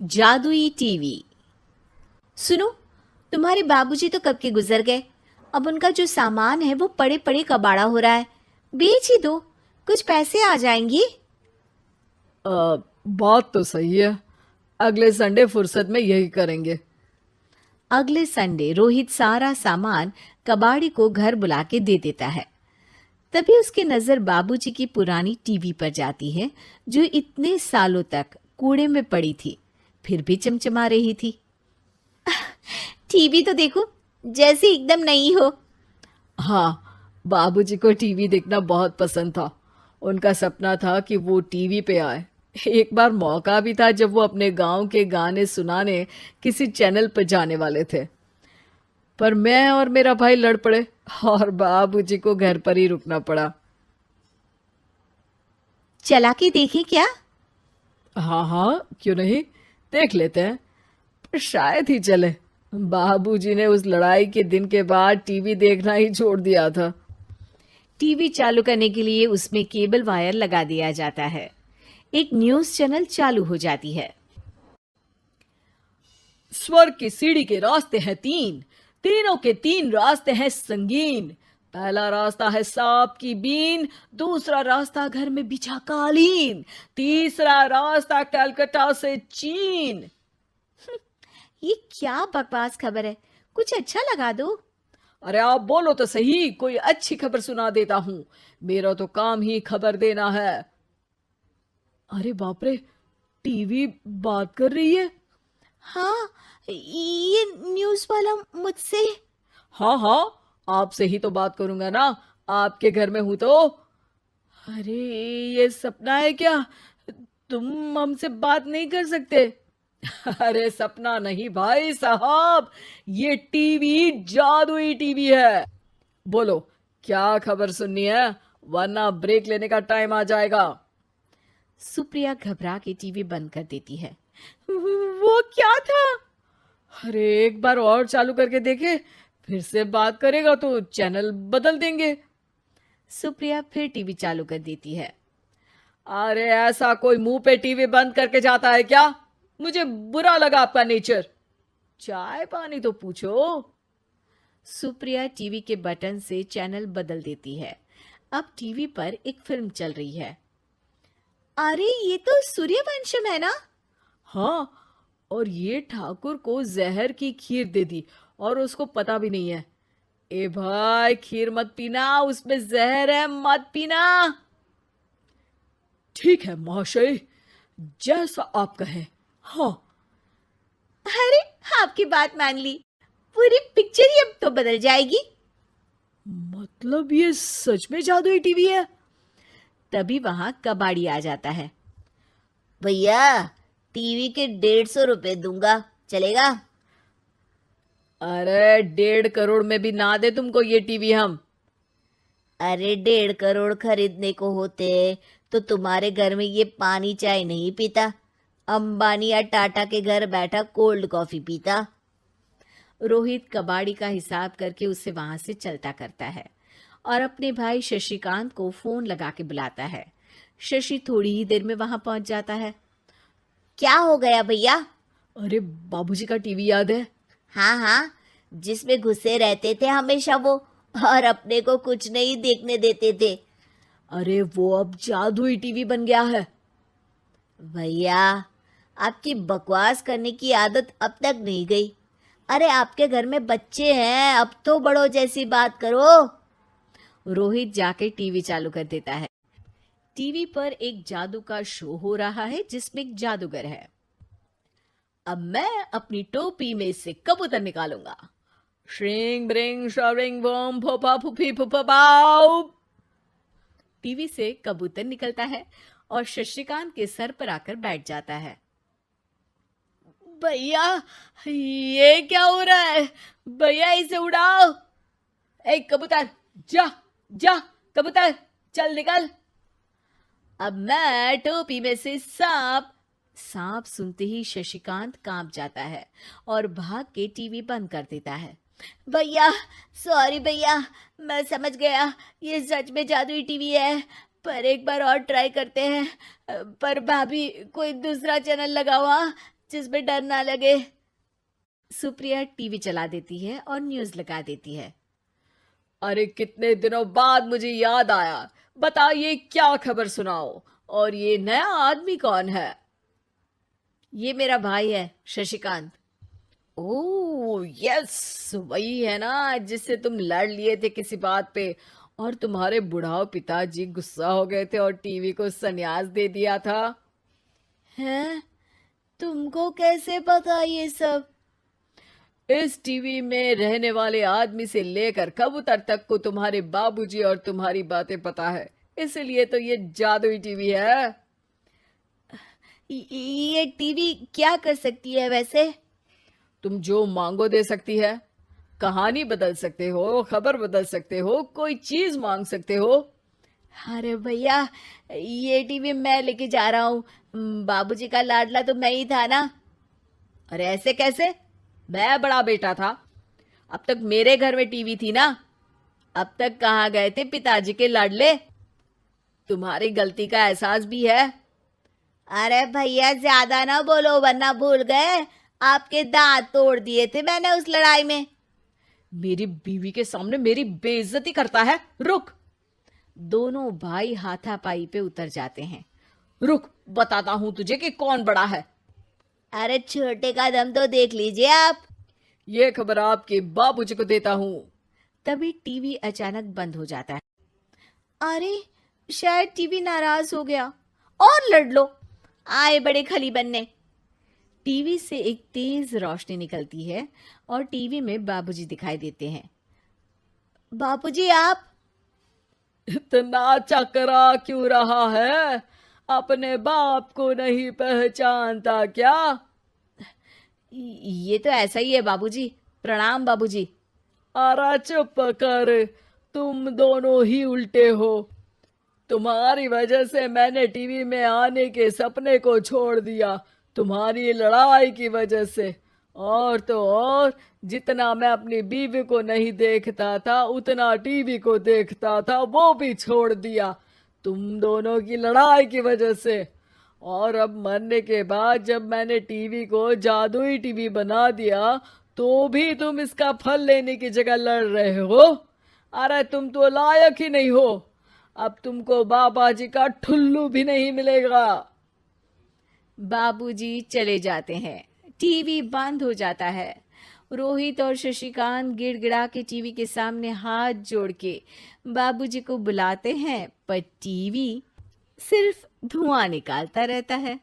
जादुई टीवी। सुनो, तुम्हारे बाबूजी तो कब के गुजर गए। अब उनका जो सामान है वो पड़े पड़े कबाड़ा हो रहा है। बेच ही दो, कुछ पैसे आ जाएंगे। बात तो सही है। अगले संडे फुर्सत में यही करेंगे। अगले संडे रोहित सारा सामान कबाड़ी को घर बुला के दे देता है। तभी उसकी नजर बाबूजी की पुरानी टीवी पर जाती है, जो इतने सालों तक कूड़े में पड़ी थी, फिर भी चमचमा रही थी। टीवी तो देखो, जैसे एकदम नई हो। हाँ, बाबूजी को टीवी देखना बहुत पसंद था। उनका सपना था कि वो टीवी पे आए। एक बार मौका भी था जब वो अपने गांव के गाने सुनाने किसी चैनल पर जाने वाले थे, पर मैं और मेरा भाई लड़ पड़े और बाबूजी को घर पर ही रुकना पड़ा। चला के देखें क्या? हाँ हाँ, क्यों नहीं, देख लेते हैं। पर शायद ही चले। बाबूजी ने उस लड़ाई के दिन के बाद टीवी देखना ही छोड़ दिया था। टीवी चालू करने के लिए उसमें केबल वायर लगा दिया जाता है। एक न्यूज चैनल चालू हो जाती है। स्वर्ग की सीढ़ी के रास्ते हैं तीन, तीनों के तीन रास्ते हैं संगीन। पहला रास्ता है सांप की बीन, दूसरा रास्ता घर में बिछा कालीन, तीसरा रास्ता कलकत्ता से चीन। ये क्या बकवास खबर है, कुछ अच्छा लगा दो। अरे आप बोलो तो सही, कोई अच्छी खबर सुना देता हूं। मेरा तो काम ही खबर देना है। अरे बाप रे, टीवी बात कर रही है। हाँ, ये न्यूज वाला मुझसे। हाँ हाँ, आपसे ही तो बात करूंगा ना, आपके घर में हूं तो। अरे, ये सपना है क्या? तुम हमसे बात नहीं कर सकते? अरे सपना नहीं भाई साहब, ये टीवी जादुई टीवी है। बोलो, क्या खबर सुननी है, वरना ब्रेक लेने का टाइम आ जाएगा। सुप्रिया घबरा के टीवी बंद कर देती है। वो क्या था? अरे एक बार और चालू करके देखे, फिर से बात करेगा तो चैनल बदल देंगे। सुप्रिया फिर टीवी चालू कर देती है। अरे ऐसा कोई मुंह पे टीवी बंद करके जाता है क्या? मुझे बुरा लगा आपका नेचर। चाय पानी तो पूछो। सुप्रिया टीवी के बटन से चैनल बदल देती है। अब टीवी पर एक फिल्म चल रही है। अरे ये तो सूर्यवंशम है ना? हाँ, और ये ठाकुर को जहर की खीर दे दी और उसको पता भी नहीं है। ए भाई, खीर मत पीना, उसमें जहर है, मत पीना। ठीक है महाशय, जैसा आप कहें। हाँ। अरे, आपकी बात मान ली, पूरी पिक्चर ही अब तो बदल जाएगी। मतलब ये सच में जादुई टीवी है? तभी वहां कबाड़ी आ जाता है। भैया, टीवी के 150 रुपए दूंगा, चलेगा? अरे 1.5 करोड़ में भी ना दे तुमको ये टीवी हम। अरे 1.5 करोड़ खरीदने को होते तो तुम्हारे घर में ये पानी चाय नहीं पीता, अंबानी या टाटा के घर बैठा कोल्ड कॉफी पीता। रोहित कबाड़ी का हिसाब करके उसे वहां से चलता करता है और अपने भाई शशिकांत को फोन लगा के बुलाता है। शशि थोड़ी ही देर में वहां पहुंच जाता है। क्या हो गया भैया? अरे बाबूजी का टीवी याद है? हाँ हाँ, जिसमें घुसे रहते थे हमेशा वो, और अपने को कुछ नहीं देखने देते थे। अरे वो अब जादुई टीवी बन गया है। भैया, आपकी बकवास करने की आदत अब तक नहीं गई। अरे आपके घर में बच्चे हैं, अब तो बड़ों जैसी बात करो। रोहित जाके टीवी चालू कर देता है। टीवी पर एक जादू का शो हो रहा है जिसमें एक जादूगर है। अब मैं अपनी टोपी में से कबूतर निकालूंगा। श्रिंग ब्रिंग शरिंग बम फोपा फुफी फुफा बाउ। टीवी से कबूतर निकलता है और शशिकांत के सर पर आकर बैठ जाता है। भैया, ये क्या हो रहा है? भैया इसे उड़ाओ। ए कबूतर, जा जा, कबूतर चल निकल। अब मैं टोपी में से सांप सुनते ही शशिकांत कांप जाता है और भाग के टीवी बंद कर देता है। भैया, सॉरी भैया, मैं समझ गया ये सच में जादुई टीवी है, पर एक बार और ट्राई करते हैं। पर भाभी, कोई दूसरा चैनल लगा हुआ, जिसमें डर ना लगे। सुप्रिया टीवी चला देती है और न्यूज लगा देती है। अरे कितने दिनों बाद मुझे याद आया। बताइए क्या खबर सुनाओ। और ये नया आदमी कौन है? ये मेरा भाई है शशिकांत। ओह यस, वही है ना जिससे तुम लड़ लिए थे किसी बात पे, और तुम्हारे बुढ़ाओ पिताजी गुस्सा हो गए थे और टीवी को संन्यास दे दिया था। हैं? तुमको कैसे पता ये सब? इस टीवी में रहने वाले आदमी से लेकर कबूतर तक को तुम्हारे बाबूजी और तुम्हारी बातें पता है, इसलिए तो ये जादुई टीवी है। ये टीवी क्या कर सकती है वैसे? तुम जो मांगो दे सकती है। कहानी बदल सकते हो, खबर बदल सकते हो, कोई चीज मांग सकते हो। अरे भैया, ये टीवी मैं लेके जा रहा हूँ। बाबूजी का लाडला तो मैं ही था ना। अरे ऐसे कैसे? मैं बड़ा बेटा था। अब तक मेरे घर में टीवी थी ना। अब तक कहाँ गए थे पिताजी के लाडले? तुम्हारी गलती का एहसास भी है। अरे भैया, ज्यादा ना बोलो वरना भूल गए आपके दांत तोड़ दिए थे मैंने उस लड़ाई में। मेरी बीवी के सामने मेरी बेइज्जती करता है। रुक। दोनों भाई हाथापाई पे उतर जाते हैं। रुक, बताता हूं तुझे कि कौन बड़ा है। अरे छोटे का दम तो देख लीजिए आप। ये खबर आपके बाबूजी को देता हूं। तभी टीवी अचानक बंद हो जाता है। अरे शायद टीवी नाराज हो गया। और लड़ लो, आए बड़े खली बनने। टीवी से एक तेज रोशनी निकलती है और टीवी में बाबूजी दिखाई देते हैं। बापूजी आप? इतना चकरा क्यों रहा है? अपने बाप को नहीं पहचानता क्या? ये तो ऐसा ही है बाबूजी। प्रणाम बाबूजी। अरे चुप कर, तुम दोनों ही उल्टे हो। तुम्हारी वजह से मैंने टीवी में आने के सपने को छोड़ दिया, तुम्हारी लड़ाई की वजह से। और तो और, जितना मैं अपनी बीवी को नहीं देखता था उतना टीवी को देखता था, वो भी छोड़ दिया तुम दोनों की लड़ाई की वजह से। और अब मरने के बाद जब मैंने टीवी को जादुई टीवी बना दिया तो भी तुम इसका फल लेने की जगह लड़ रहे हो। अरे तुम तो लायक ही नहीं हो। अब तुमको बाबा जी का ठुल्लू भी नहीं मिलेगा। बाबूजी चले जाते हैं। टीवी बंद हो जाता है। रोहित और शशिकांत गिड़गिड़ा के टीवी के सामने हाथ जोड़ के बाबूजी को बुलाते हैं, पर टीवी सिर्फ धुआं निकालता रहता है।